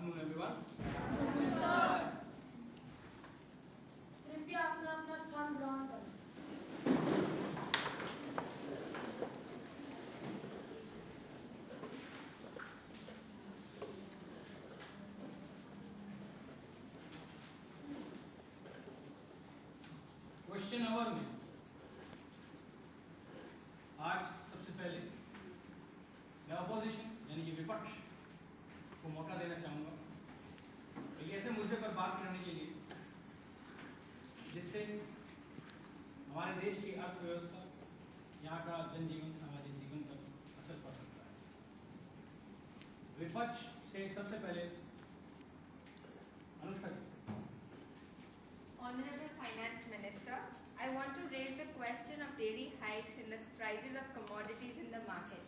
afternoon, everyone. कृपया अपना अपना स्थान ग्रहण करें। क्वेश्चन आवर में आज सबसे पहले मैं अपोजिशन यानी कि विपक्ष को मौका देना चाहूंगा एक ऐसे मुद्दे पर बात करने के लिए जिससे हमारे देश की अर्थव्यवस्था, यहाँ का जनजीवन, सामाजिक जीवन पर असर पड़ सकता है। विपक्ष से सबसे पहले अनुष्का जी। Honorable Finance Minister, I want to raise the question of daily hikes in the prices of commodities in the market.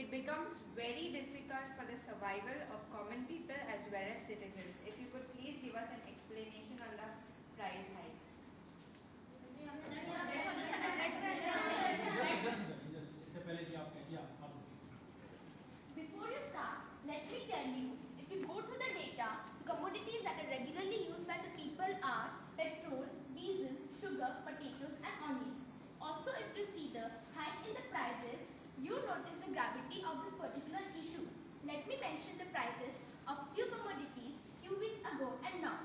It becomes very difficult for the survival of common people as well as citizens. If you could please give us an explanation on the price hikes. इससे पहले कि आप Before you start, let me tell you, if you go to the data, commodities that are regularly used by the people are petrol, diesel, sugar, potatoes and onions. Also, if you see the hike in the prices, you notice the gravity of this particular issue. Let me mention the prices of few commodities few weeks ago and now.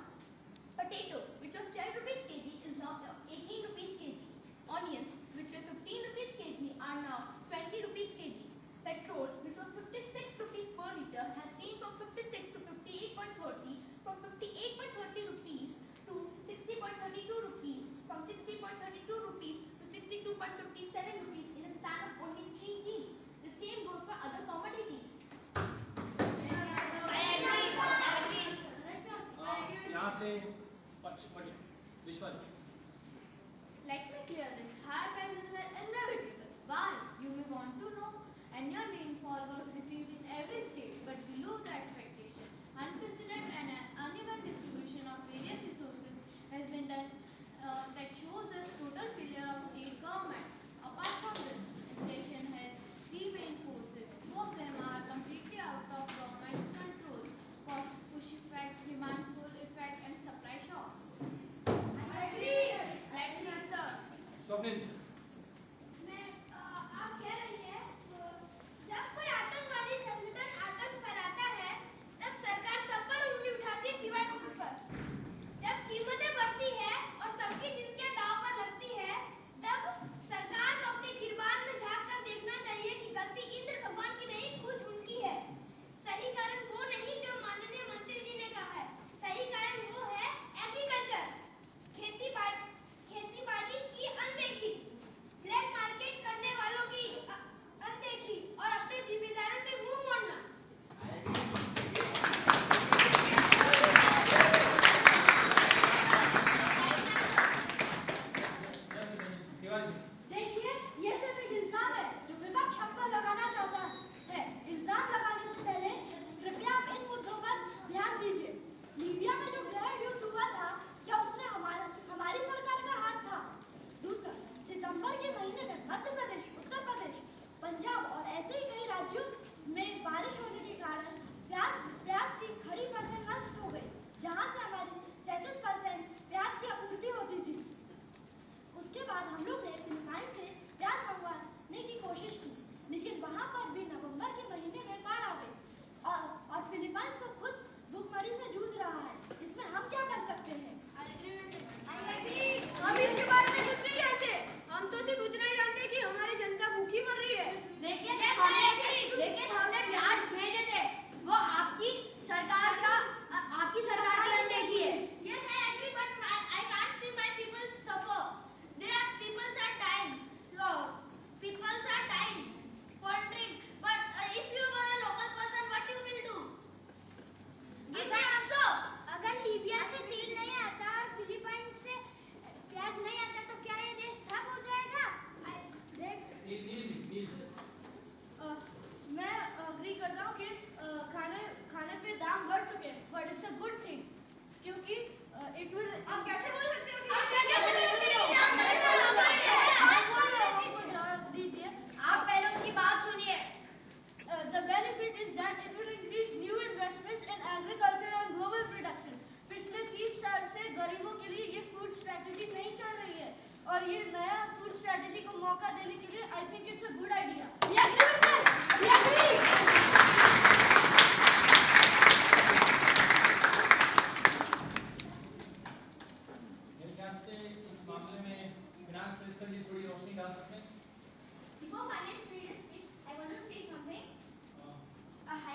Potato, which was 10 rupees kg, is now 18 rupees kg. Onions, which were 15 rupees kg, are now 20 rupees kg. Petrol, which was 56 rupees per litre, has changed from 56 to 58.30, from 58.30 rupees to 60.32 rupees, from 60.32 rupees to 62.57 rupees in a span of only 3 weeks. The same goes for other commodities. यहाँ से विश्वास। Let me clear this. Higher prices were inevitable. Why? You may want to know. Annual rainfall was received in every state, but below the expectation. Unprecedented and uneven distribution of various resources has been done that shows the total failure of state government. Apart from this, inflation has three main forces. Two of them are completely out of government's control: cost push effect, demand pull effect, and supply shocks. Let me answer. Swapnil जी। आप कह रही हैं जब कोई आतंकवादी संगठन आतंक फैलाता है तब सरकार सब पर उंगली उठाती है सिवाय खुद पर। जब कीमतें बढ़ती है और सबकी जिंदगियां दांव पर लगती है तब सरकार को अपने गिरबान में झांक कर देखना चाहिए कि गलती इंद्र भगवान की नहीं खुद उनकी है। सही कारण वो नहीं जो माननीय मंत्री जी ने कहा है, सही कारण वो है एग्रीकल्चर, खेती बाड़ी की अनदेखी, ब्लैक मार्केट करने वालों की अनदेखी और अपने जिम्मेदारों से मुंह मोड़ना। देखिए, ये सिर्फ एक इल्जाम है जो विपक्ष हम पर लगाना चाहता है। इल्जाम लगाने से पहले कृपया आप इन मुद्दों पर ध्यान दीजिए। लीबिया में जो गृह युद्ध हुआ था, क्या उसमें हमारी सरकार का हाथ था? दूसरा, सितंबर के महीने में मध्य प्रदेश, उत्तर प्रदेश, पंजाब और ऐसे ही कई राज्यों में बारिश होने के कारण प्याज की खड़ी फसल नष्ट हो गई, जहां से हमारी 37% प्याज की आपूर्ति होती थी। उसके बाद हम लोग ने फिलीपाइन से प्याज मंगवाने की कोशिश की, लेकिन वहां पर भी नवंबर के महीने में बाढ़ आ गई और फिलीपाइन तो खुद भूखमरी से जूझ रहा है। इसमें हम क्या कर सकते हैं? हम इसके बारे में कुछ नहीं जानते। हम तो सिर्फ उतना ही जानते कि हमारी जनता भूखी मर रही है। लेकिन हमने प्याज भेजे थे, वो आपकी सरकार की अनदेखी है। Yes, I agree, but I can't see my people suffer. Peoples are dying. So, peoples are dying for drink. But if you were a local person, what you will do? Give me answer. अगर Libya से तेल नहीं आता और फिलीपाइन से प्याज नहीं आता तो क्या ये देश ठप हो जाएगा? मैं अग्री करता हूँ कि खाने पे दाम बढ़ चुके हैं, but it's a good thing, क्योंकि इट विल। आप कैसे बोल सकते हो? जवाब दीजिए। आप पहले उनकी बात सुनिए। The benefit is that it will increase new investments in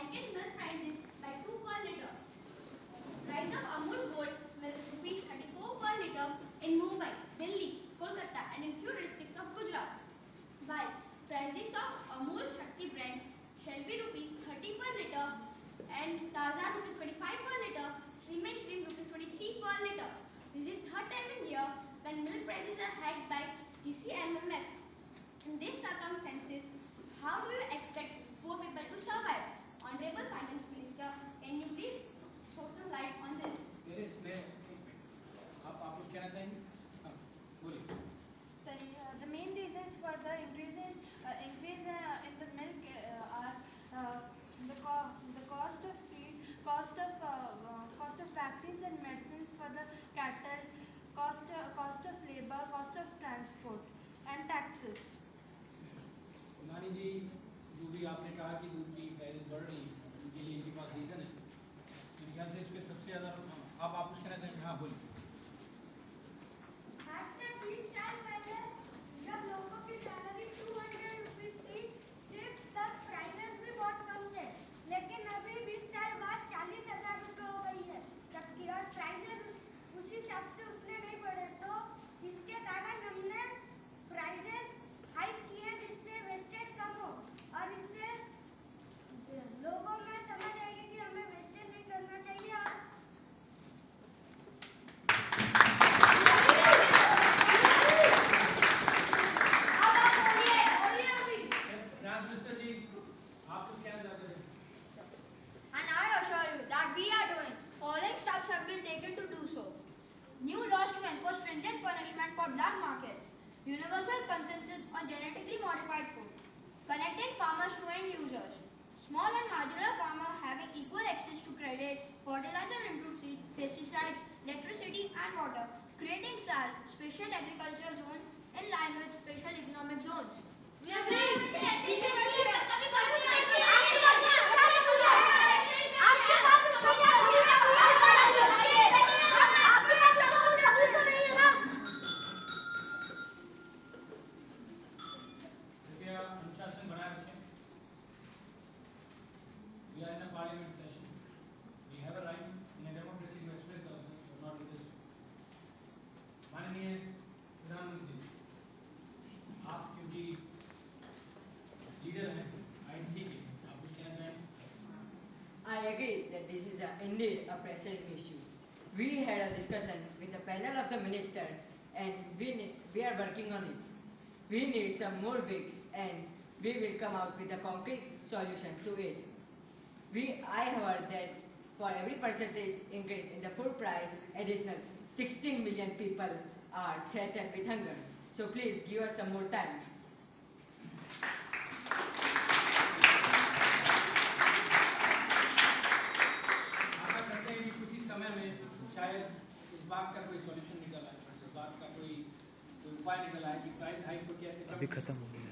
hike in milk prices by 2 per liter. Price of Amul Gold milk rupees 34 per liter in Mumbai, Delhi, Kolkata and in few districts of Gujarat. While prices of Amul Shakti brand shall be rupees 30 per liter and Taza rupees 25 per liter, cement cream rupees 23 per liter. This is third time in year when milk prices are hiked by GCMMF. In these circumstances, how do you expect poor people to survive? Honorable Finance Minister, can you please throw some light on this? आप कुछ कहना चाहेंगे? हाँ, बोलिए। The main reasons for the increase in the milk are the cost of feed, cost of vaccines and medicines for the cattle, cost of labor, cost of transport, and taxes. नानी जी, जो भी आपने कहा कि दूध की प्राइस बढ़ रही है, उनके लिए इनके पास रीजन है। मेरे ख्याल से इस पे सबसे ज्यादा आप कुछ कहना चाहेंगे? हाँ, बोलिए। आज से 20 साल पहले जब लोगों की सैलरी 200 रुपीज थी, सिर्फ तब प्राइसेस भी बहुत कम थे, लेकिन अभी 20 साल बाद 40,000 रुपये हो गई है सबकी, और प्राइसेस उसी हिसाब से उतने नहीं बढ़े। तो इसके कारण हमने प्राइसेस हाइक किए जिससे वेस्टेज कम हो और इससे लोगों में समझ आएगी कि हमें वेस्टेज नहीं करना चाहिए। और And I assure you that we are doing. Following steps have been taken to do so. New laws to enforce stringent punishment for black markets. Universal consensus on genetically modified food. Connecting farmers to end users. Small and marginal farmers having equal access to credit, fertilizer improved seed, pesticides, electricity and water. Creating SAL, Special Agriculture Zone, in line with Special Economic Zones. We agree. कृपया अनुशासन बनाए रखें। We are in a parliament session. We have a right in a democracy to express ourselves, but not with this. माननीय प्रधानमंत्री, आप क्योंकि leader हैं INC के, आप कुछ कहना चाहेंगे? I agree that this is indeed a pressing issue. We had a discussion with the panel of the minister and we are working on it. We need some more weeks and we will come out with a concrete solution to it. I heard that for every percentage increase in the food price, additional 16 million people are threatened with hunger. So please give us some more time. आशा करते हैं कि कुछ ही समय में शायद इस बात का कोई सॉल्यूशन निकल आए, इस बात का कोई उपाय निकल आए कि प्राइस हाइक को कैसे कम अभी खत्म हो गया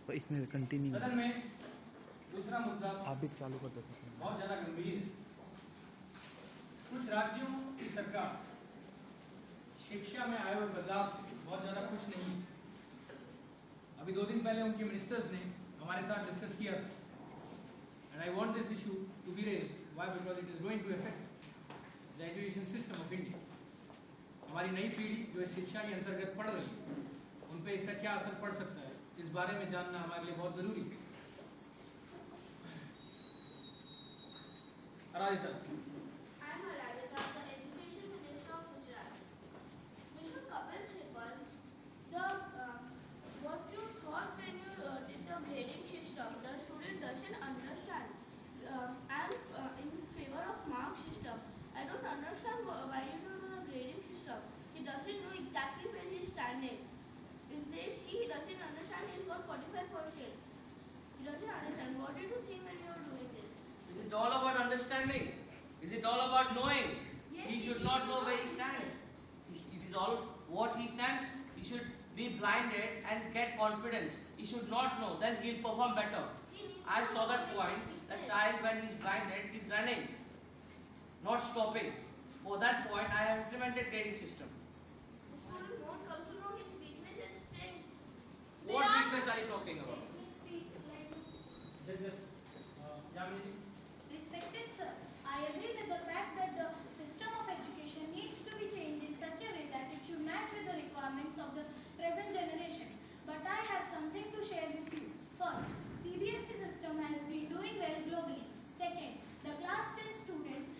और इसमें कंटिन्यू। सदन में दूसरा मुद्दा आप भी चालू कर देते हैं। बहुत ज्यादा गंभीर है। कुछ राज्यों की सरकार शिक्षा में आए हुए बदलाव से बहुत ज्यादा खुश नहीं है। अभी 2 दिन पहले उनके मिनिस्टर्स ने हमारे साथ डिस्कस किया था। And I want this issue to be raised, why? Because it is going to affect the education system of India. हमारी नई पीढ़ी जो इस शिक्षा के अंतर्गत पढ़ रही है, उन पर इसका क्या असर पड़ सकता है, इस बारे में जानना हमारे लिए बहुत जरूरी है। आराधिता। I am Aradhita, the Education Minister of Gujarat. Mr. Kapil Sibal, what you thought when you did the grading system, the student doesn't understand. I am in favor of mark system. I don't understand why you don't do the grading system. He doesn't know exactly where he is standing. If they see he doesn't understand, he's got 45%. He doesn't understand. What did you think when you were doing this? Is it all about understanding? Is it all about knowing? Yes, He should it not is know where he not. stands. It is all what he stands. He should be blinded and get confidence. He should not know, then he'll perform better. He needs I to saw know that his point. The weakness. child, when he's blinded, he's running, not stopping. For that point, I have implemented grading system. The student won't come to know his weakness and strength. What weakness are you talking about? Let me speak. Just, Yamini, First, CBSE system has been doing well globally. Second, the class 10 students,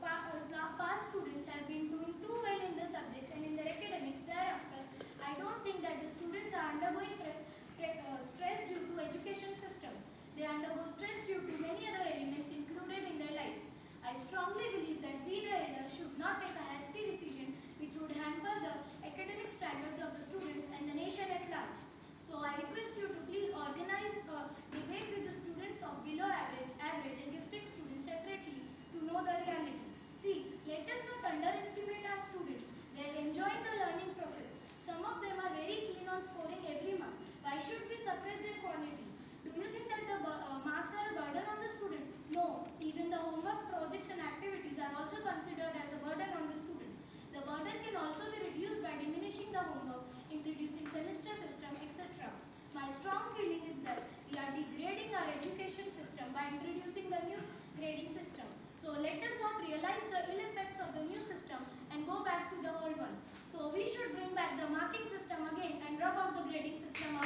past students have been doing too well in the subjects and in their academics. Thereafter, I don't think that the students are undergoing stress due to education system. They undergo stress due to many other elements included in their lives. I strongly believe that we the elders should not take a hasty decision which would hamper the academic standards of the students and the nation at large. So I request you to please organize a debate with the students of below average, average and gifted students separately to know the reality. See, let us not underestimate our students. They are enjoying the learning process. Some of them are very keen on scoring every month. Why should we suppress their quality? Do you think that the marks are a burden on the student? No. Even the homeworks, projects and activities are also considered as a burden on the student. The burden can also be reduced by diminishing the homework, introducing semester system, etc. My strong feeling is that we are degrading our education system by introducing the new grading system. So let us not realize the ill effects of the new system and go back to the old one. So we should bring back the marking system again and rub off the grading system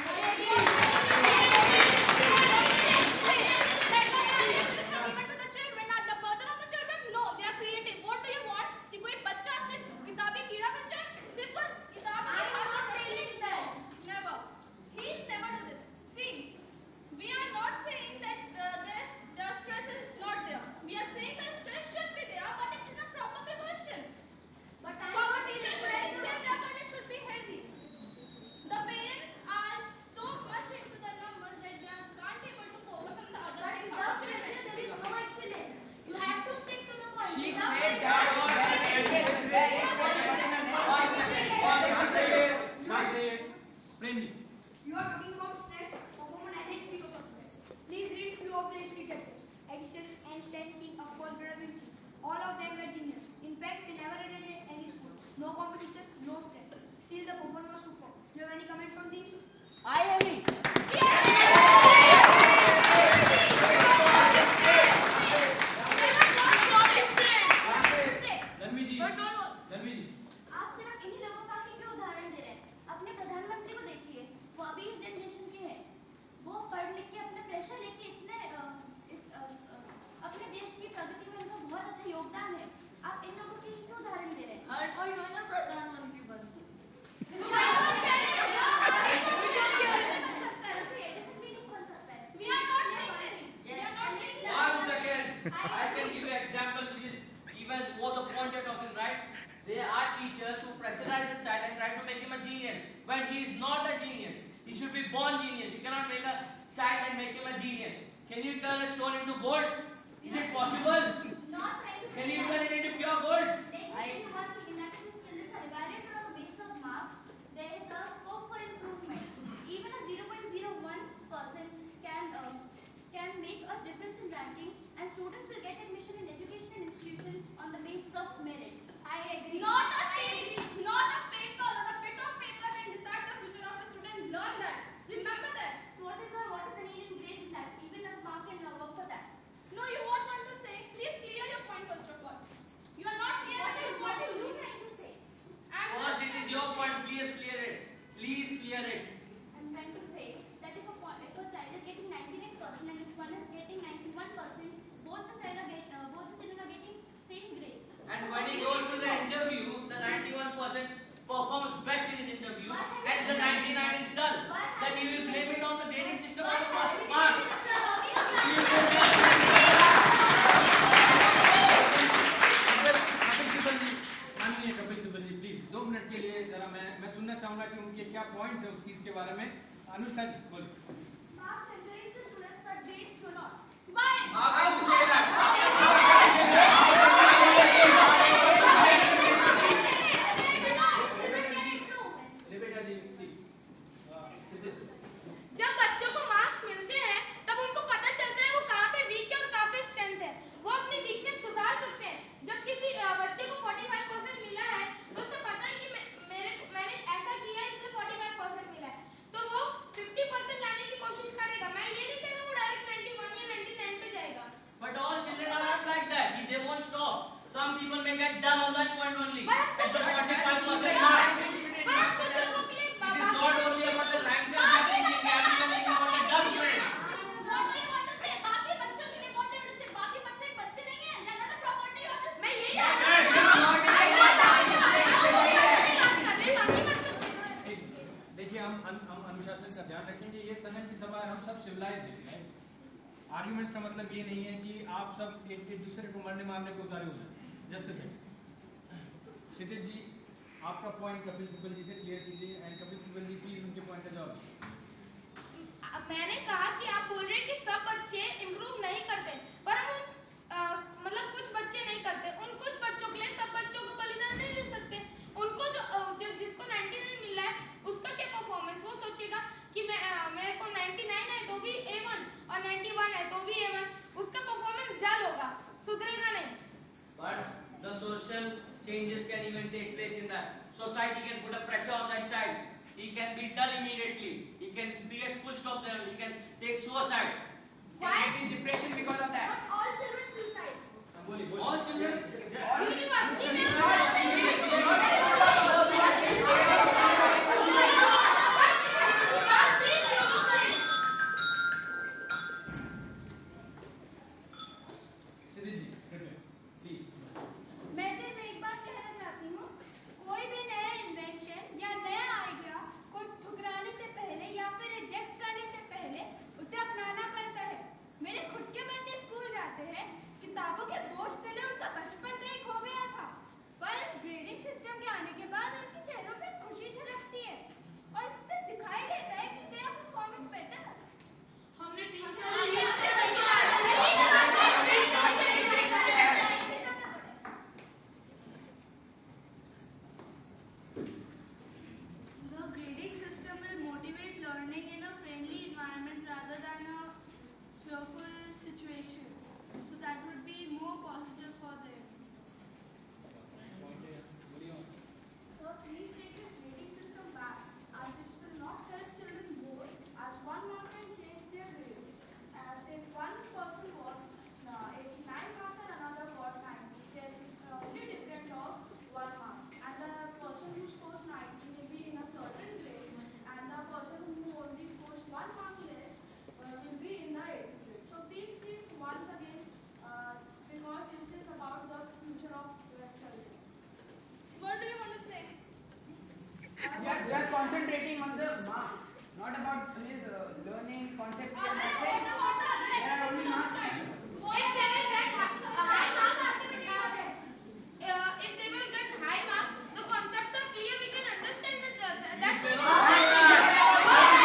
You are talking about stress, performance and its because of stress. Please read few of the history chapters. Edison, Einstein, King, Paul, Da Vinci. All of them were genius. In fact, they never attended any school. No competition, no stress. Still the performance was superb. Do you have any comments on this? I agree. धर्मी जी आप सिर्फ इन्हीं लोगों का ही क्यों उदाहरण दे रहे हैं? अपने प्रधानमंत्री को देखिए, वो अभी इस जनरेशन के हैं। वो पढ़ लिख के अपने प्रेशर लेके अपने देश की प्रगति में उनका बहुत अच्छा योगदान है। आप इन लोगों के ही क्यों उदाहरण दे रहे हैं? हर कोई बना प्रधानमंत्री बन I can give you an example which is even what the point you're talking, right? There are teachers who pressurize the child and try to make him a genius when he is not a genius. He should be born genius. You cannot make a child and make him a genius. Can you turn a stone into gold? Is it possible? Not trying to Can you turn it into pure gold? Let me tell you one thing, in that children are evaluated on the basis of marks. There is a scope for improvement. Even a 0.01% can make a difference in ranking, and students will get admission in educational institutions on the basis of merit. I agree. Not a sheet, not a paper, not a bit of paper can decide the future of the student. Learn that. Remember that. What is the need in grade in that? Even a mark can work for that. No, you won't want to say. Please clear your point first of all. You are not clear what you want to do. Trying to say? First, it is your point. Please clear it. Please clear it. I'm trying to say that if a child is getting 99% and if one is getting 91%, both the children are getting same grade. And when he goes to the interview, the 91% performs best in his interview, and the 99 is dull. Then he will blame it on the grading system or the marks. माननीय Kapil Sibal ji please 2 minute के लिए जरा मैं सुनना चाहूंगा कि उनके क्या पॉइंट्स है उस चीज के बारे में। अनुष्का जी बोलिए। Marks encourage the students, but grades do not. Why? How can you say that? जब बच्चों को मार्क्स मिलते हैं तब उनको पता चलता है वो कहाँ पे वीक है और कहाँ पे स्ट्रेंथ है। वो अपनी वीकनेस सुधार सकते हैं। जब किसी बच्चे को 45% मिला है तो उसे पता है कि मैंने ऐसा किया इसलिए 45% मिला है, तो वो 50% लाने की कोशिश करेगा। मैं ये नहीं कह रहा वो डायरेक्ट 91 या 99 पे जाएगा। But all children are not like that. They won't stop. Some people may get done on that point only. At the 45% marks. It is not only about the rankers that thinking, we have to think about the dumb students. civilized है, right? Arguments का मतलब ये नहीं है कि आप सब एक दूसरे को मरने मारने को उतारे हो जाए. Just a second. क्षितिज जी, आपका पॉइंट कपिल सिब्बल जी से क्लियर कीजिए एंड कपिल सिब्बल जी प्लीज उनके पॉइंट का जवाब. मैंने कहा कि आप बोल रहे हैं कि सब बच्चे इम्प्रूव नहीं करते, पर मतलब कुछ बच्चे नहीं करते. उन कुछ बच्चों के लिए सब बच्चों को बलिदान नहीं दे सकते. उनको जो जिसको 99 मिला है उसका क्या परफॉर्मेंस, वो सोचेगा कि मेरे को 99 है तो भी A1 और 91 है तो भी A1. उसका परफॉर्मेंस डल होगा, सुधरेगा नहीं. But the social changes can even take place in that. Society can put a pressure on that child. He can be dull immediately. He can be a school stop there. He can take suicide. Why? He can get in depression because of that. Not all children suicide. All children. University में मैं सिर्फ एक बात कहना चाहती हूँ, कोई भी नया इन्वेंशन या नया आइडिया को ठुकराने से पहले या फिर रिजेक्ट करने से पहले उसे अपनाना पड़ता है. मेरे खुद के बच्चे स्कूल जाते हैं, किताबों के बोझ तले उनका बचपन नहीं खो गया था, पर इस ग्रेडिंग सिस्टम के आने के बाद उनके चेहरों पे खुशी झलकती है और इससे दिखाई देता है कि तेरा परफॉर्मेंस बेटर है. हमने The grading system will motivate learning in a friendly environment rather than a fearful situation. So that would be more positive for them. So please take this grading system back, as this will not help children more, as one mark can change their grade. As if one person got 89 marks and another got 90, there is only difference of 1 mark. And the person who scores 90 will be in a certain grade, and the person who only scores 1 mark less will be in the 8th grade. So please think once again, because this is about the future of children. What do you want to say? We are just concentrating on the marks, not about his learning concept. We are not saying. There are only marks. If they will get high marks, the concepts are clear. We can understand that. That's You what. cannot say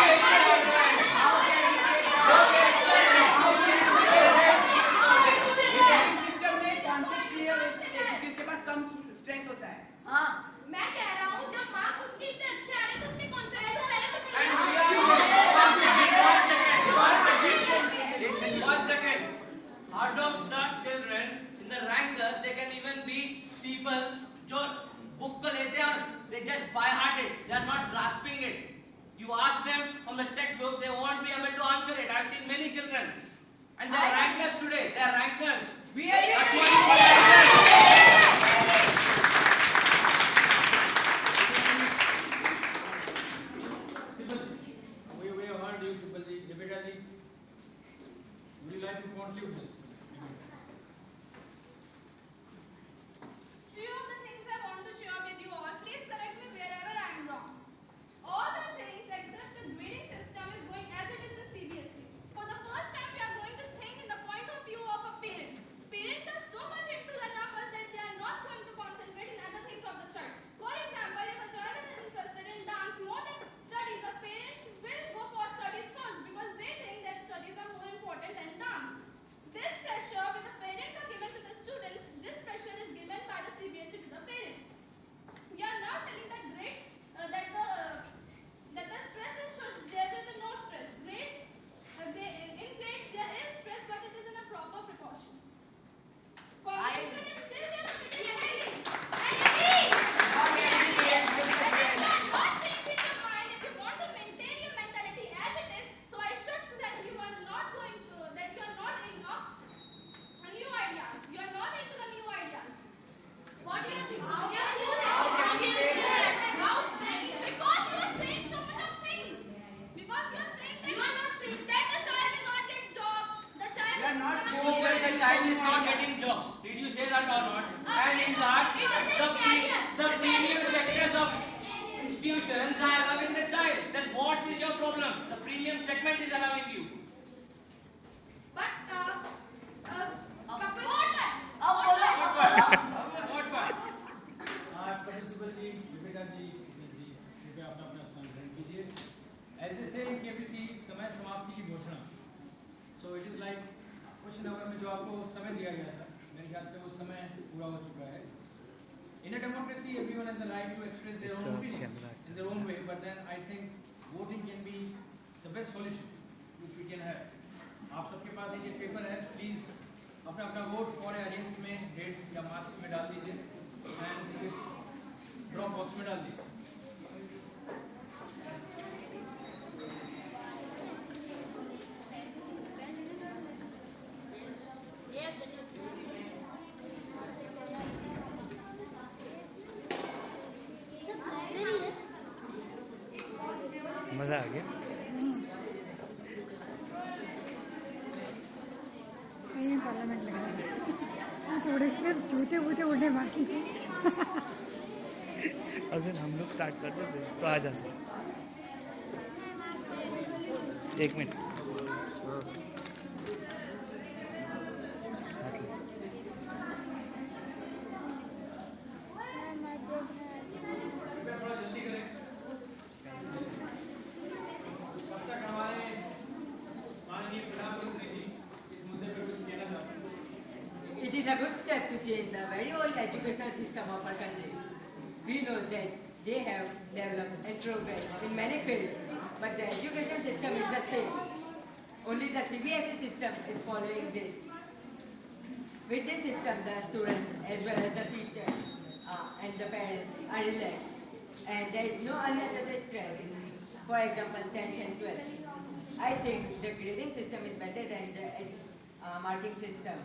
Grading system में concepts clear है, क्योंकि उसके पास कम stress होता है. हाँ. मैं कह रहा हूँ जब मार्क्स उसके इतने अच्छे आ रहे तो उसके कॉन्सेप्ट तो पहले से And we clear are one second. Out of the children in the rankers, they can even be people जो book को लेते हैं और they just by heart it. They are not grasping it. You ask them from the textbook, they won't be able to answer it. I've seen many children, and they are rankers today. They are rankers. We are That's what we you call rankers. We have heard you, Sibbal ji. Deepika ji, would you like to conclude this? Few of the things I want to share with you all. Please correct me wherever I am wrong. All the things except the grading system is going as it is in CBSE. For the first time, we are going to think in the point of view of a parent. Parents are so much into the numbers that they are not going to concentrate in other things of the child. For example, if a child is interested in dance more than studies, the parents will go for studies first because they think that studies are more important than dance. This pressure which the parents are given to the students, this pressure is given by the CBSE to the parents. We are not telling that grade that the stress is there will be no stress. Grades in grades there is stress, but it is in a proper proportion. Competition is still there, but it is healthy. Not changing your mind if you want to maintain your mentality as it is. So I should say that you are not going to that you are not in a new ideas. You are not into the new ideas. What do you think? How can you say that? How? Because you are saying so much of things. Because you are saying that you are not saying that the child will not get job. The child You are not You said the child is not getting jobs. Did you say that or not? And in that, the premium sectors of institutions are allowing the child. Then what is your problem? The premium segment is allowing you. couple. Principal ji, Yuvika ji, जी कृपया अपना अपना स्थान ग्रहण कीजिए। As they से इन KBC समय समाप्ति की घोषणा। So it is like question hour में जो आपको समय दिया गया था, मेरे ख्याल से वो समय पूरा हो चुका है। In a democracy, everyone has the right to express their own opinion in their own way, but then I think voting can be the best solution which we can have. आप सबके पास एक पेपर है, please अपना अपना vote for या against में date या marks में डाल दीजिए एंड इस ड्रॉप बॉक्स में डाल दीजिए। मजा आ गया। सही पार्लियामेंट लगा थोड़े फिर जूते वूते उड़ने बाकी अगर हम लोग स्टार्ट कर देते तो आ जाते। एक मिनट। थोड़ा जल्दी करें। तब तक हमारे माननीय प्रधानमंत्री जी इस मुद्दे पर कुछ कहना चाहते हैं। It is a good step to change the very old educational system of our country. We know that they have developed and progressed in many fields, but the education system is the same. Only the CBSE system is following this. With this system, the students as well as the teachers and the parents are relaxed, and there is no unnecessary stress. For example, 10th and 12th. I think the grading system is better than the marking system.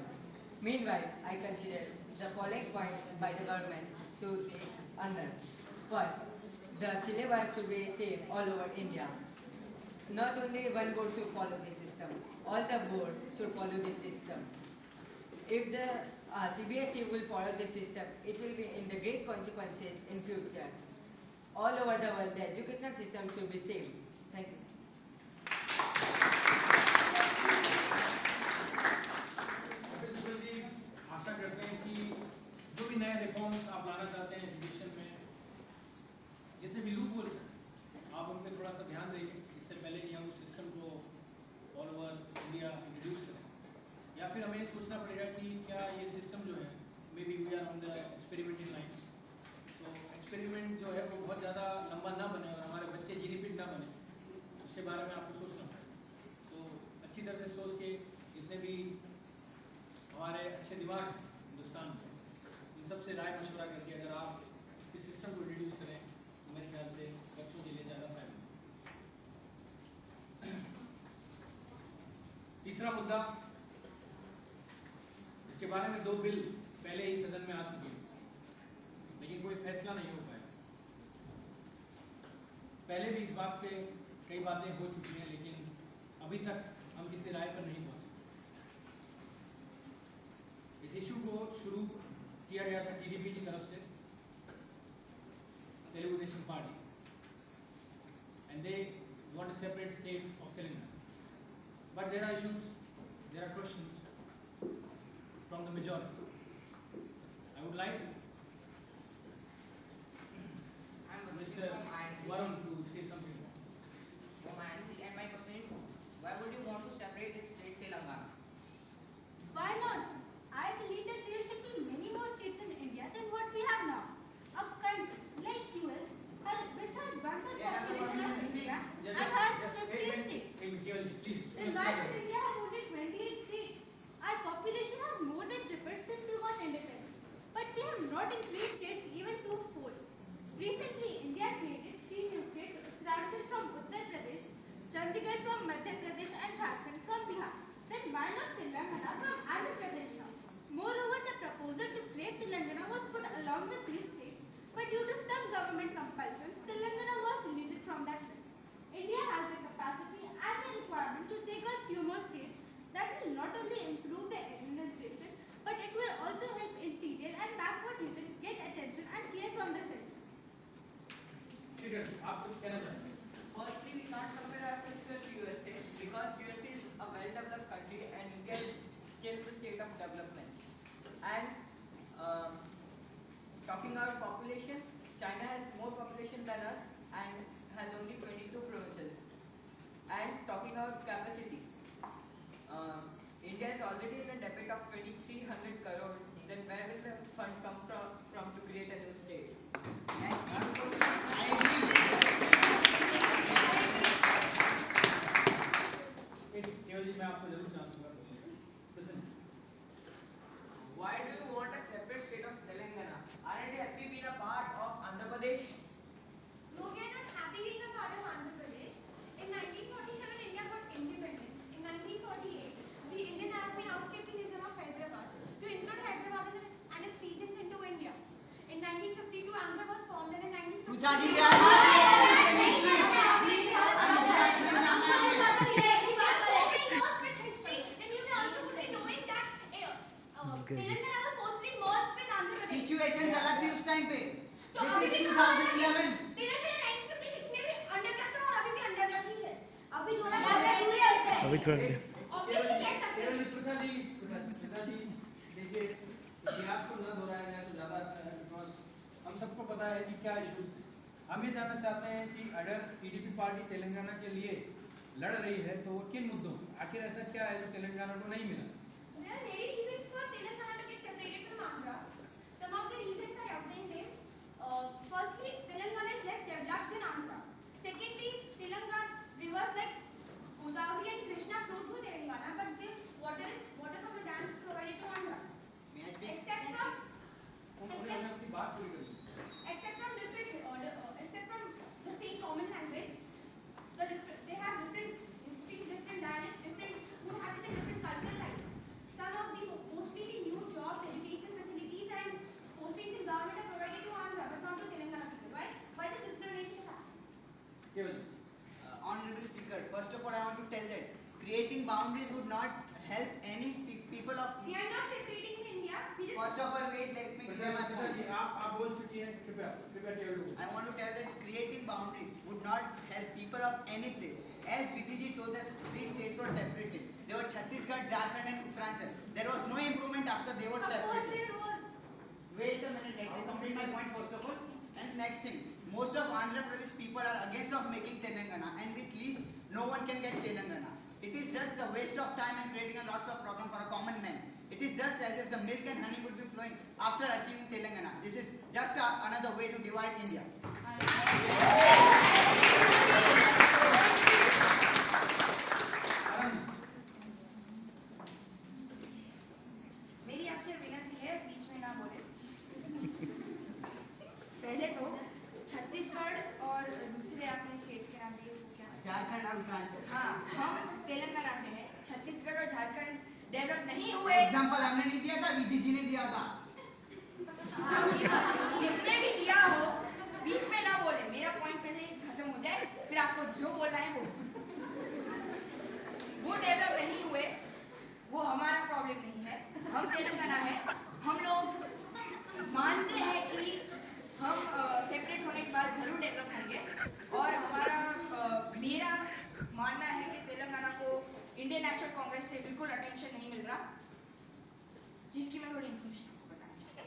Meanwhile, I consider the following points by the government to take under. First, the syllabus should be same all over India. Not only one board should follow this system, all the boards should follow this system. If the CBSE will follow this system, it will be in the great consequences in future. All over the world, the educational system should be same. Thank you. Principal ji, आशा करते हैं कि जो भी नए reforms आप लाना चाहते हैं एजुकेशन में, जितने भी लूप होल्स हैं, आप उन पर थोड़ा सा ध्यान देंगे इससे पहले कि हम उस सिस्टम को ऑल ओवर इंडिया इंट्रोड्यूस करें। या फिर हमें सोचना पड़ेगा कि क्या ये सिस्टम जो है, maybe we are on the experimental line, तो एक्सपेरिमेंट जो है वो बहुत ज़्यादा लंबा ना बने और हमारे बच्चे जीनिफिट ना बने, उसके बारे में आपको सोचना पड़ेगा। तो अच्छी तरह से सोच के जितने भी हमारे अच्छे दिमाग हैं हिंदुस्तान में, इन सबसे राय मशवरा करके अगर आप इस सिस्टम को इंट्रोड्यूस करें तो मेरे ख्याल से बच्चों के लिए ज़्यादा फायदा। तीसरा मुद्दा, इसके बारे में दो बिल पहले ही सदन में आ चुके हैं, लेकिन कोई फैसला नहीं हो पाया। पहले भी इस बात पे कई बातें हो चुकी हैं, लेकिन अभी तक हम किसी राय पर नहीं पहुंचे। इस इशू को शुरू किया गया था टीडीपी की तरफ से, Telugu Desam party, and they want a separate state of Telangana, but there are issues, there are questions from the majority. I would like Mr. Varun to say something more. And my question is, why would you want to separate the state Telangana? Why not? I believe that there should be many more states in India than what we have now. A country like US, which has one-third population of India and has 50 states. Please. Then why should India have only 28 states? Our population has more than tripled since we got independence, but we have not increased states even twofold. Recently, India created 3 new states: Uttarakhand from Uttar Pradesh, Chandigarh from Madhya Pradesh, and Jharkhand from Bihar. Then why not Telangana from Andhra Pradesh now? Moreover, the proposal to create Telangana was put along with these states, but due to some government compulsions, Telangana was deleted from that list. India has the capacity and the requirement to take a few more states that will not only improve the administration, but it will also help interior and backward regions get attention and care from the center. आप कुछ कहना चाहेंगे? Firstly, we can't compare ourselves with USA because USA is a well-developed country and India is development. And talking about population, China has more population than us and has only 22 provinces. And talking about capacity, India is already in a debt of 2,300 crores. Then where will the funds come from to create a new state? केवल जी मैं आपको जरूर chance दूंगा। Why do you want a separate state of Telangana? Aren't you happy being a part of Andhra Pradesh? No, we are not happy being a part of Andhra Pradesh. In 1947, India got independence. In 1948, the Indian Army ousted the Nizam of Hyderabad to include Hyderabad and its regions into India. In 1952, Andhra was formed, and in 1952, Telangana was forcibly merged with Andhra Pradesh. Situations अलग थी उस time पे. तो This अभी is भी 2011. तेलंगाना 1956 में भी undeveloped था और अभी भी अनडेवलप्ड ही है. अभी 2011 है. अभी थोड़ा Obviously कह सकते हैं. पृथा जी देखिए, इतिहास को न दोहराया जाए तो ज़्यादा अच्छा है, बिकॉज हम सबको पता है कि क्या इशूज थे. हम ये जानना चाहते हैं कि अगर टीडीपी पार्टी तेलंगाना के लिए लड़ रही है तो वो किन मुद्दों, आखिर ऐसा क्या है जो तेलंगाना को नहीं मिला? There are many reasons for Telangana to get separated from Andhra. Some of the reasons I outlined them. Firstly, Telangana is less developed than Andhra. Secondly, Telangana rivers like Godavari and Krishna flow through Telangana, but the water from the dams is provided to Andhra. Except from the same common language, they have different histories, different dialects, different food habits, and different cultural types. Some of the mostly the new jobs, education facilities, and postings in government are provided to Andhra, but not to Telangana people. Why this discrimination is happening? Honorable Speaker, first of all, I want to tell that creating boundaries would not help any people of. We are not separating India. First of all, wait, let me clear my point. आप बोल चुकी हैं, कृपया table low. I want to tell that creating boundaries would not help people of any place. As Vidiji told us, 3 states were separated. They were Chhattisgarh, Jharkhand, and Uttarakhand. There was no improvement after they were separated. Wait a minute, let me complete my point first of all. And next thing, most of Andhra Pradesh people are against of making Telangana, and with least no one can get Telangana. It is just a waste of time and creating a lots of problem for a common man. It is just as if the milk and honey would be flowing after achieving Telangana. This is just another way to divide India. मेरी आपसे विनती है, बीच में ना बोले. पहले तो छत्तीसगढ़ और दूसरे आपने स्टेट्स के नाम दिए, क्या? झारखंड और उत्तरांचल. हाँ, हम तेलंगाना से हैं. छत्तीसगढ़ और झारखंड डेवलप नहीं हुए. एग्जाम्पल हमने नहीं दिया था, विधि जी ने दिया था. जिसने भी दिया हो, बीच में ना बोले. मेरा पॉइंट पहले खत्म हो जाए, फिर आपको जो बोलना है वो. वो डेवलप नहीं हुए, वो हमारा प्रॉब्लम नहीं है. हम तेलंगाना है. हम लोग मानते हैं कि हम सेपरेट होने के बाद जरूर डेवलप होंगे. और मेरा मानना है कि तेलंगाना को इंडियन नेशनल कांग्रेस से बिल्कुल अटेंशन नहीं मिल रहा, जिसकी मैं थोड़ी इन्फॉर्मेशन आपको बताना चाहती हूँ.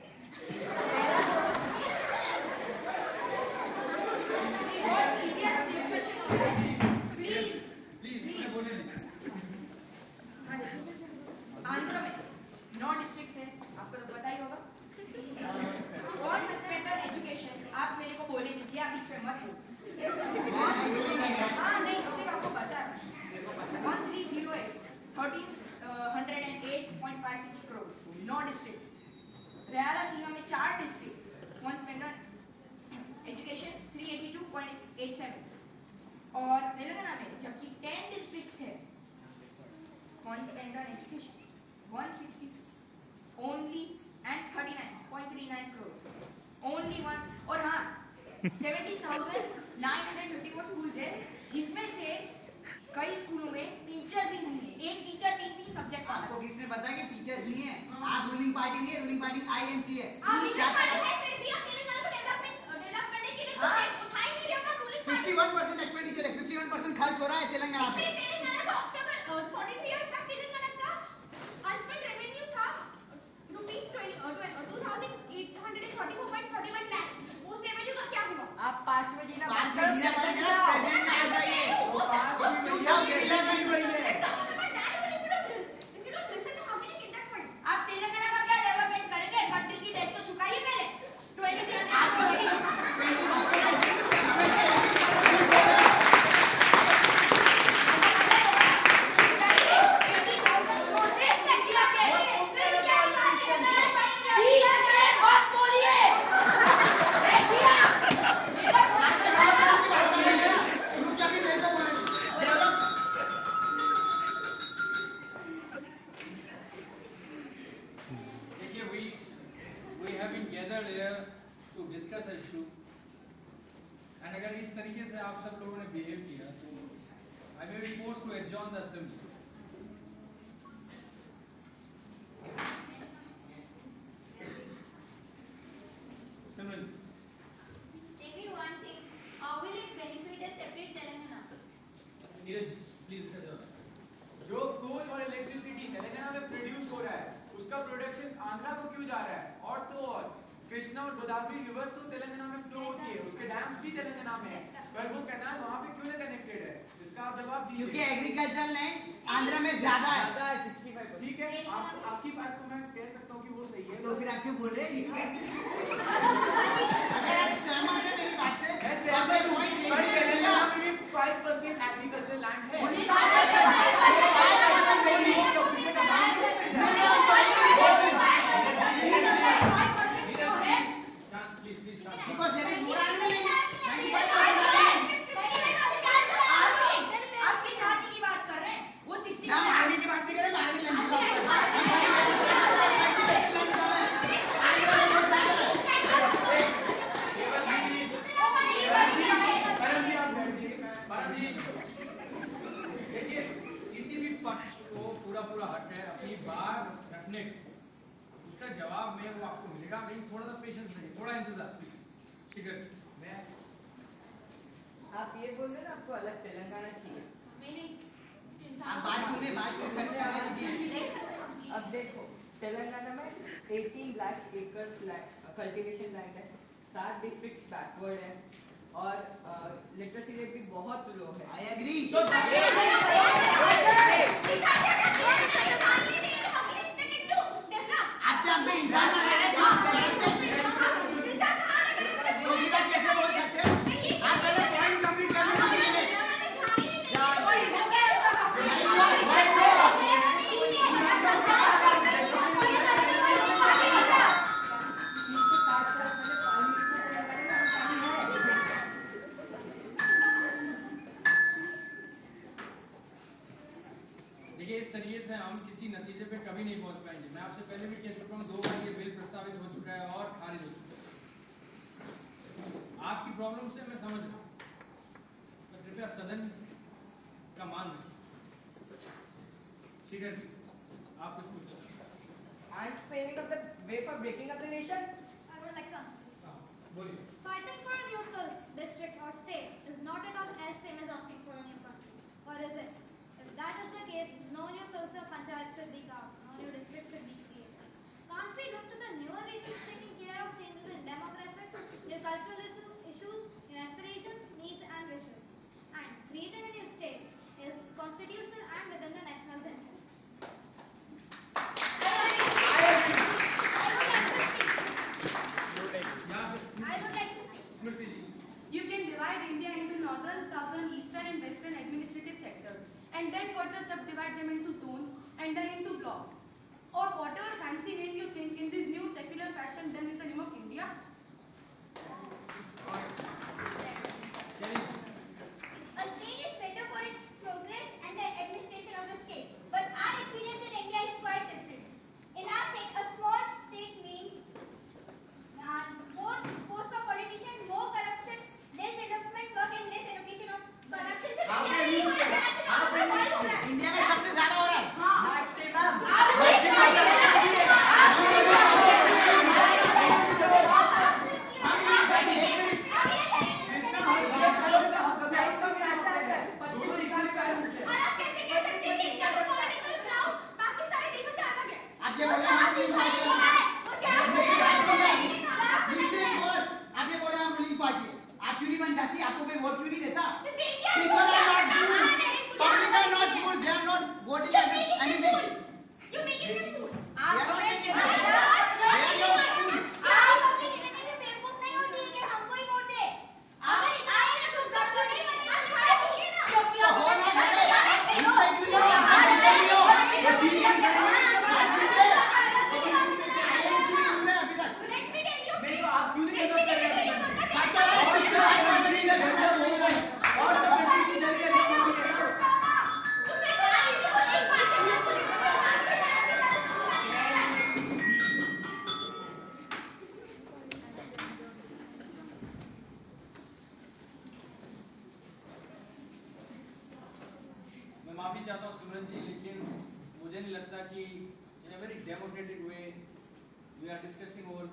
और सीरियस डिस्कशन हो रहा है. प्लीज आंध्र में 9 डिस्ट्रिक्ट्स हैं, आपको तो पता ही होगा. कौन स्पेंड ऑन एजुकेशन, आप मेरे को बोले दीजिए, आप बीच में मत. हाँ नहीं, सिर्फ आपको बता. 1308 1308.56 करोड़. 9 डिस्ट्रिक्ट्स. रायलसीमा में 4 डिस्ट्रिक्ट्स. कौन स्पेंड ऑन एजुकेशन 382.87. और तेलंगाना में जबकि 10 डिस्ट्रिक्ट्स है, कौन spend on education 160 only and 39.39 crore. Only one. और हाँ, 17,954 स्कूल्स है, जिसमें से कई स्कूलों में टीचर्स ही नहीं है. एक टीचर 3 सब्जेक्ट. आपको किसने बताया कि टीचर्स नहीं है? आप रूलिंग पार्टी नहीं है, रूलिंग पार्टी आईएनसी है. आप रूलिंग पार्टी है, फिर भी आप तेलंगाना को डेवलप करने के लिए उठाई नहीं रहे. आप रूलिंग पार्टी 51% एक्सपेंडिचर है, 51% खर्च हो रहा है तेलंगाना पे. तेलंगाना को अक्टूबर 43 इयर्स तक तेलंगाना का अनस्पेंड रेवेन्यू था gathered here to discuss an issue, and अगर इस तरीके से आप सब लोगों ने behave किया तो I may be forced to adjourn the assembly. Simran. Tell me one thing. How will it benefit a separate Telangana? Neeraj, please adjourn. जो कोल और इलेक्ट्रिसिटी तेलंगाना में प्रोड्यूस हो रहा है उसका प्रोडक्शन आंध्रा को क्यों जा रहा है? और तो और कृष्णा और गोदावरी रिवर तो तेलंगाना में फ्लो होती है, उसके डैम्स भी तेलंगाना में है, पर वो कैनाल वहाँ पे क्यों नहीं कनेक्टेड है? इसका आप जवाब दीजिए। क्योंकि एग्रीकल्चर लैंड आंध्रा में ज्यादा है। 65%। ठीक है, आपकी बात को मैं कह सकता हूँ कि वो सही है। तो फिर आप क्यों बोल रहे हैं? अगर आप सहमत हैं मेरी बात से, तेलंगाना में भी 5% एग्रीकल्चर लैंड है। Because there is more animal in 95%. आप किस आदमी की बात कर रहे हैं? वो 60 ना मारने की बात नहीं कर रहे, मारने लैंड की बात कर रहे देखिए, किसी भी पक्ष को पूरा हक है अपनी बात रखने का, उसका जवाब में वो आपको मिलेगा, लेकिन थोड़ा सा पेशेंस रहिए, थोड़ा इंतजार कीजिए। ठीक है, मैं आप ये बोल रहे हैं ना आपको अलग तेलंगाना चाहिए। आप बात सुनिए, बात कीजिए। अब देखो तेलंगाना में 18 लाख एकड़ कल्टीवेशन लैंड है, 7 डिस्ट्रिक्ट बैकवर्ड है और लिटरेसी रेट भी बहुत लो है। I agree. आप क्या अपने इंसान में रह रहे हैं? कैसे बोल सकते हैं? आप पहले पॉइंट कंप्लीट करने दीजिए। देखिए, इस तरीके से हम किसी नतीजे पे कभी नहीं पहुंच पाएंगे। मैं आपसे पहले भी कह चुका हूँ, 2 बार ये बिल प्रस्तावित हो चुका है और खारिज हो चुका है। आपकी प्रॉब्लम से मैं समझ रहा हूँ, तो कृपया सदन का मान रखें। ठीक है, आप कुछ पूछो। And paving up the way for breaking up the nation. I would like to answer this. बोलिए। Fighting for a new district or state is not at all as same as asking for a new country. Or is it? If that is the case, no new Tulsa Panchayat should be carved, no new district should be created. Can't we look to the newer regions taking care of changes in demographics, new cultural issues, new aspirations, needs and wishes? And creating a new state is constitutional and within the national interest. You can divide India into northern, southern, eastern and western administrative sectors and then further subdivide them into zones and then into blocks. Or whatever fancy name you think in this new secular fashion done in the name of India. A state is better for its progress and the administration of the state. But our experience in India is quite different. In our state, a small state means more posts for politicians, more corruption, less development work and less allocation of corruption. India में सबसे ज्यादा हो रहा है। आप ये बोल रहे हैं हम रूलिंग पार्टी है। आप ये बोल रहे हैं हम रूलिंग पार्टी है। आप क्यों नहीं बन जाती? आपको कोई वोट क्यों नहीं देता? People are not fooled. Public are not fooled. They are not voting as anything. You making them fool. They are not making them fool. They are not fooled. सारी पब्लिक इतनी भी बेवकूफ नहीं होती है कि हमको ही वोट दे। अगर इतना कुछ करते नहीं बने तो ठीक है ना। क्योंकि तो हो ना करे। इनसे क्यों नहीं आप नहीं हो? ये ठीक है। अभी तक नहीं तो आप क्यों नहीं कर रहे हैं? और माफी चाहता हूँ सिमरन जी, लेकिन मुझे नहीं लगता कि in a very democratic way we are discussing over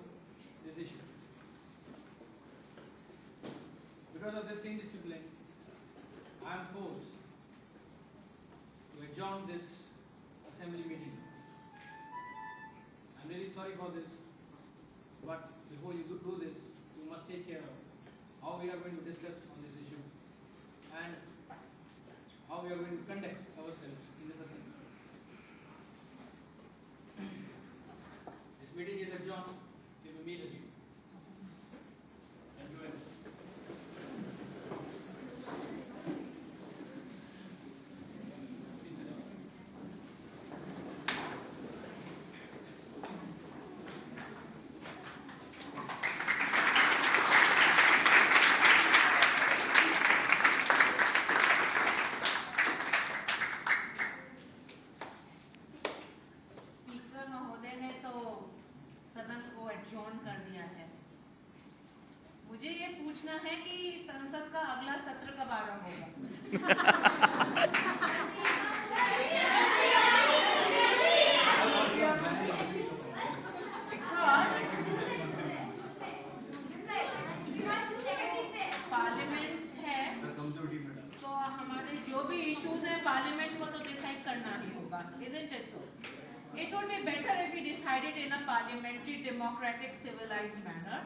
this issue. Because of this indiscipline, I am forced to adjourn this assembly meeting. I am really sorry for this, but before you do this, you must take care of how we are going to discuss on this issue and how we are going to conduct ourselves in this assembly. This meeting is adjourned till we meet again. Thank you very much. Please sit down. Speaker महोदय ने तो सदन को adjourn कर दिया है. मुझे ये पूछना है कि संसद का अगला सत्र कब आरंभ होगा? पार्लियामेंट है तो हमारे जो भी इश्यूज हैं पार्लियामेंट को तो डिसाइड करना ही होगा. Isn't it so? It would be better if we decided in a parliamentary, democratic, civilized manner.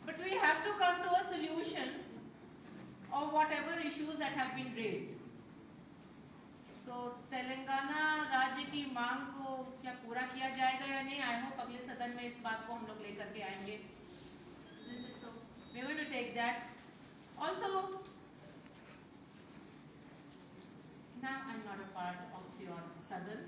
But we have to come to a solution of whatever issues that have been raised. तो तेलंगाना राज्य की मांग को क्या पूरा किया जाएगा या नहीं? I hope अगले सदन में इस बात को हम लोग लेकर के आएंगे. Isn't it so? We're going to take that. Also, now I'm not a part of your sadhan.